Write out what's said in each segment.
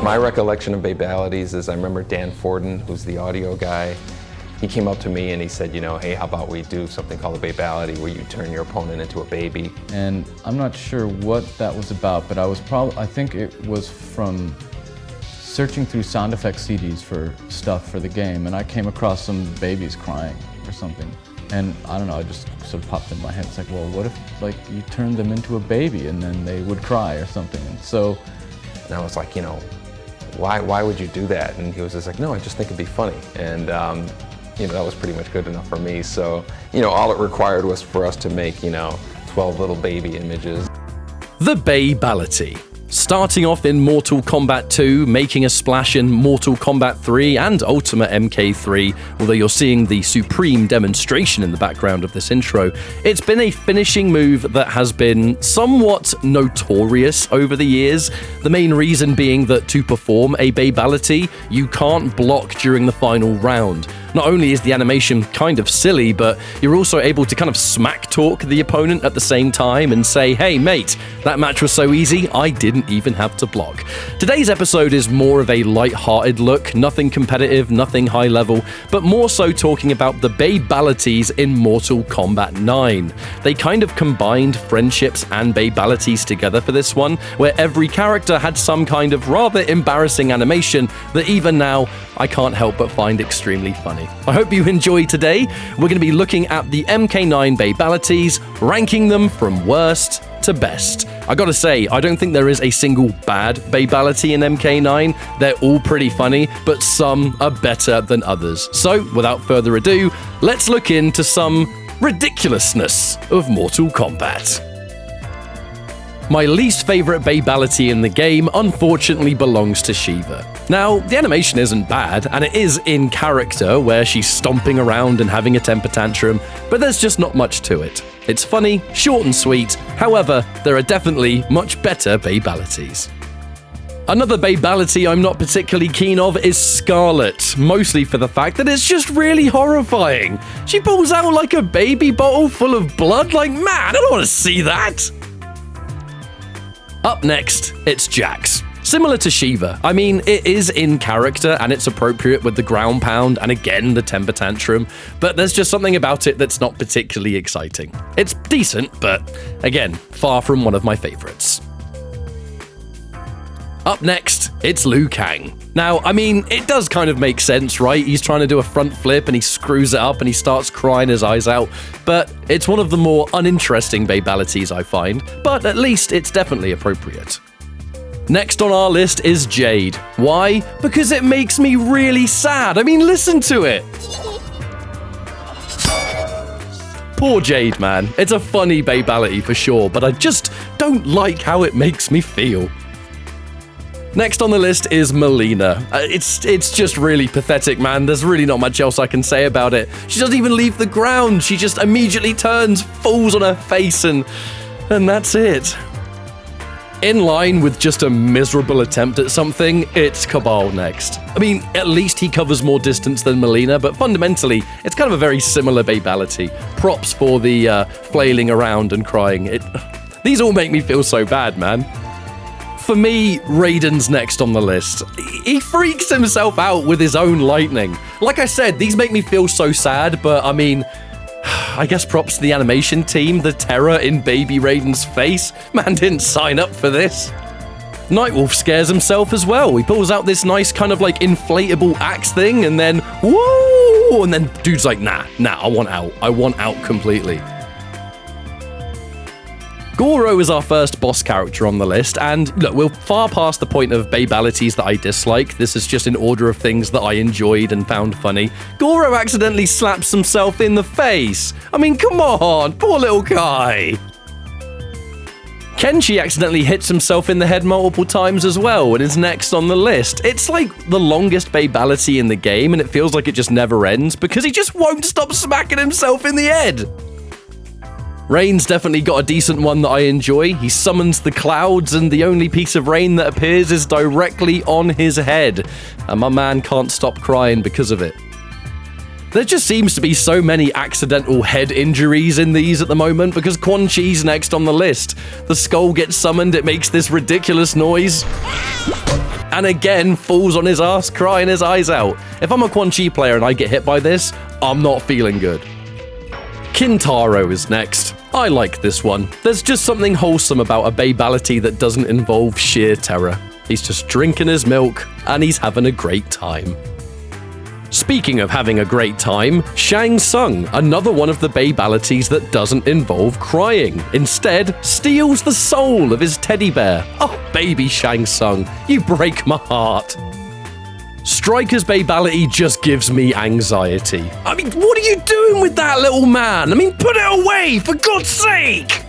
My recollection of Babalities is I remember Dan Forden, who's the audio guy. He came up to me and he said, you know, hey, how about we do something called a Babality where you turn your opponent into a baby. And I'm not sure what that was about, but I think it was from searching through sound effect CDs for stuff for the game, and I came across some babies crying or something. And I don't know, it just sort of popped in my head. It's like, well, what if like you turned them into a baby and then they would cry or something? And I was like, you know, why would you do that? And he was just like, no, I just think it'd be funny. And you know, that was pretty much good enough for me. So, you know, all it required was for us to make, you know, 12 little baby images. The Babality. Starting off in Mortal Kombat 2, making a splash in Mortal Kombat 3 and Ultimate MK3, although you're seeing the supreme demonstration in the background of this intro, it's been a finishing move that has been somewhat notorious over the years. The main reason being that to perform a Babality, you can't block during the final round. Not only is the animation kind of silly, but you're also able to kind of smack talk the opponent at the same time and say, hey mate, that match was so easy, I didn't even have to block. Today's episode is more of a light-hearted look, nothing competitive, nothing high level, but more so talking about the Babalities in Mortal Kombat 9. They kind of combined friendships and Babalities together for this one, where every character had some kind of rather embarrassing animation that even now I can't help but find extremely funny. I hope you enjoy today. We're going to be looking at the MK9 Babalities, ranking them from worst to best. I gotta say, I don't think there is a single bad Babality in MK9. They're all pretty funny, but some are better than others. So, without further ado, let's look into some ridiculousness of Mortal Kombat. My least favourite Babality in the game unfortunately belongs to Shiva. Now, the animation isn't bad, and it is in character where she's stomping around and having a temper tantrum, but there's just not much to it. It's funny, short and sweet, however, there are definitely much better Babalities. Another Babality I'm not particularly keen of is Scarlet, mostly for the fact that it's just really horrifying. She pulls out like a baby bottle full of blood, like man, I don't want to see that! Up next, it's Jax. Similar to Shiva, I mean, it is in character and it's appropriate with the ground pound and again the temper tantrum, but there's just something about it that's not particularly exciting. It's decent, but again, far from one of my favorites. Up next, it's Liu Kang. Now, I mean, it does kind of make sense, right? He's trying to do a front flip and he screws it up and he starts crying his eyes out, but it's one of the more uninteresting Babalities I find, but at least it's definitely appropriate. Next on our list is Jade. Why? Because it makes me really sad. I mean, listen to it. Poor Jade, man. It's a funny Babality for sure, but I just don't like how it makes me feel. Next on the list is Melina. It's just really pathetic, man. There's really not much else I can say about it. She doesn't even leave the ground. She just immediately turns, falls on her face, and that's it. In line with just a miserable attempt at something, it's Kabal next. I mean, at least he covers more distance than Melina, but fundamentally, it's kind of a very similar Babality. Props for the flailing around and crying. These all make me feel so bad, man. For me, Raiden's next on the list. He freaks himself out with his own lightning. Like I said, these make me feel so sad, but I mean, I guess props to the animation team, the terror in baby Raiden's face. Man didn't sign up for this. Nightwolf scares himself as well. He pulls out this nice kind of like inflatable axe thing and then, whoa! And then dude's like, nah, I want out. I want out completely. Goro is our first boss character on the list, and look, we're far past the point of Babalities that I dislike. This is just in order of things that I enjoyed and found funny. Goro accidentally slaps himself in the face. I mean, come on, poor little guy. Kenshi accidentally hits himself in the head multiple times as well and is next on the list. It's like the longest Babality in the game, and it feels like it just never ends because he just won't stop smacking himself in the head. Rain's definitely got a decent one that I enjoy. He summons the clouds and the only piece of rain that appears is directly on his head. And my man can't stop crying because of it. There just seems to be so many accidental head injuries in these at the moment because Quan Chi's next on the list. The skull gets summoned, it makes this ridiculous noise, and again falls on his ass, crying his eyes out. If I'm a Quan Chi player and I get hit by this, I'm not feeling good. Kintaro is next. I like this one. There's just something wholesome about a Babality that doesn't involve sheer terror. He's just drinking his milk and he's having a great time. Speaking of having a great time, Shang Tsung, another one of the Babalities that doesn't involve crying. Instead, steals the soul of his teddy bear. Oh, baby Shang Tsung, you break my heart. Striker's Babality just gives me anxiety. I mean, what are you doing with that little man? I mean, put it away, for God's sake!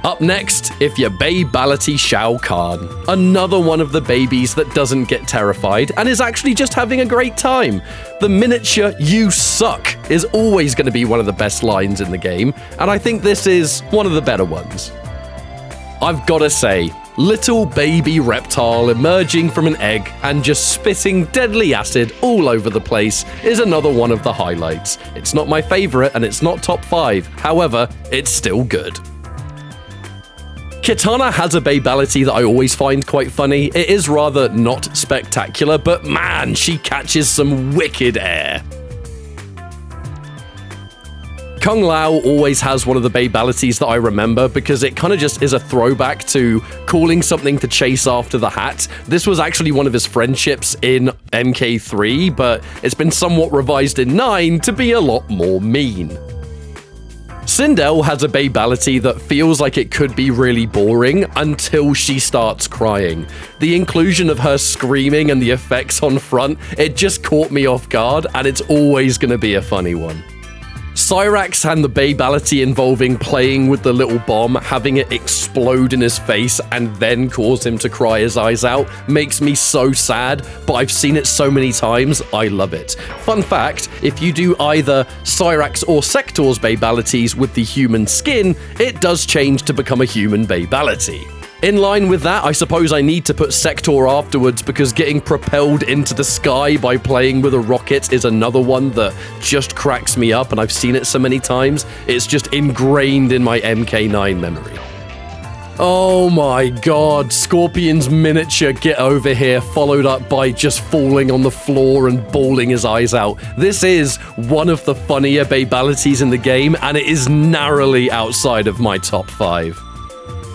Up next, if your Babality Shao Kahn. Another one of the babies that doesn't get terrified and is actually just having a great time. The miniature "you suck" is always going to be one of the best lines in the game, and I think this is one of the better ones. I've got to say, little baby reptile emerging from an egg and just spitting deadly acid all over the place is another one of the highlights. It's not my favorite and it's not top 5, however, it's still good. Kitana has a Babality that I always find quite funny. It is rather not spectacular, but man, she catches some wicked air. Kung Lao always has one of the Babalities that I remember because it kind of just is a throwback to calling something to chase after the hat. This was actually one of his friendships in MK3, but it's been somewhat revised in 9 to be a lot more mean. Sindel has a Babality that feels like it could be really boring until she starts crying. The inclusion of her screaming and the effects on front, it just caught me off guard, and it's always going to be a funny one. Cyrax and the Babality involving playing with the little bomb, having it explode in his face and then cause him to cry his eyes out, makes me so sad, but I've seen it so many times, I love it. Fun fact, if you do either Cyrax or Sector's Babalities with the human skin, it does change to become a human Babality. In line with that, I suppose I need to put Sector afterwards because getting propelled into the sky by playing with a rocket is another one that just cracks me up, and I've seen it so many times, it's just ingrained in my MK9 memory. Oh my god, Scorpion's miniature get over here, followed up by just falling on the floor and bawling his eyes out. This is one of the funnier Babalities in the game, and it is narrowly outside of my top 5.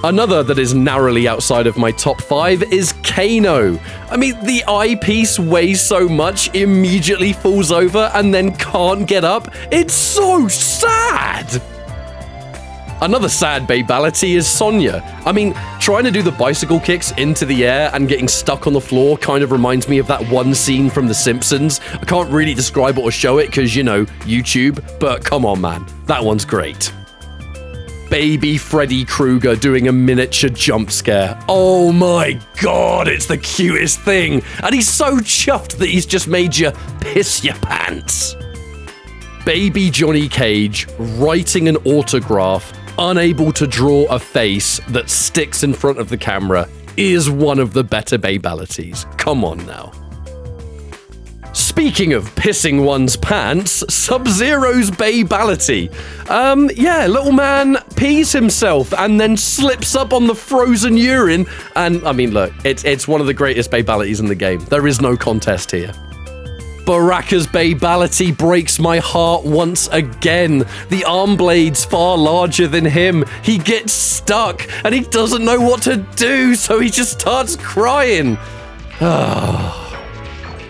Another that is narrowly outside of my top 5 is Kano. I mean, the eyepiece weighs so much, immediately falls over, and then can't get up. It's so sad! Another sad Babality is Sonya. I mean, trying to do the bicycle kicks into the air and getting stuck on the floor kind of reminds me of that one scene from The Simpsons. I can't really describe it or show it because, you know, YouTube, but come on, man. That one's great. Baby Freddy Krueger doing a miniature jump scare. Oh my god, it's the cutest thing. And he's so chuffed that he's just made you piss your pants. Baby Johnny Cage writing an autograph, unable to draw a face that sticks in front of the camera, is one of the better Babalities. Come on now. Speaking of pissing one's pants, Sub-Zero's Babality. Yeah, little man pees himself and then slips up on the frozen urine. And, I mean, look, it's one of the greatest Babalities in the game. There is no contest here. Baraka's Babality breaks my heart once again. The arm blade's far larger than him. He gets stuck and he doesn't know what to do, so he just starts crying.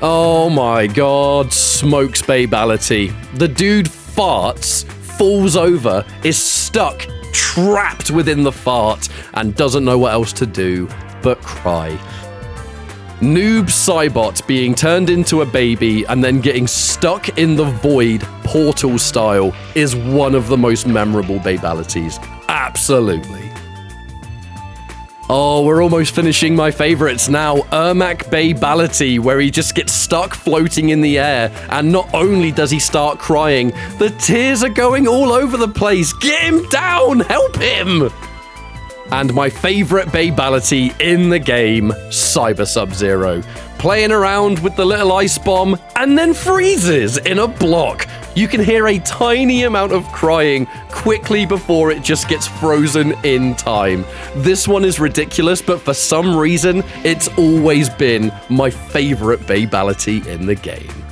Oh my god, Smoke's Babality. The dude farts, falls over, is stuck, trapped within the fart, and doesn't know what else to do but cry. Noob Cybot being turned into a baby and then getting stuck in the void, Portal style, is one of the most memorable Babalities. Absolutely. Oh, we're almost finishing my favorites now. Ermac Babality, where he just gets stuck floating in the air, and not only does he start crying, the tears are going all over the place. Get him down! Help him! And my favorite Babality in the game, Cyber Sub-Zero. Playing around with the little ice bomb and then freezes in a block. You can hear a tiny amount of crying quickly before it just gets frozen in time. This one is ridiculous, but for some reason, it's always been my favorite Babality in the game.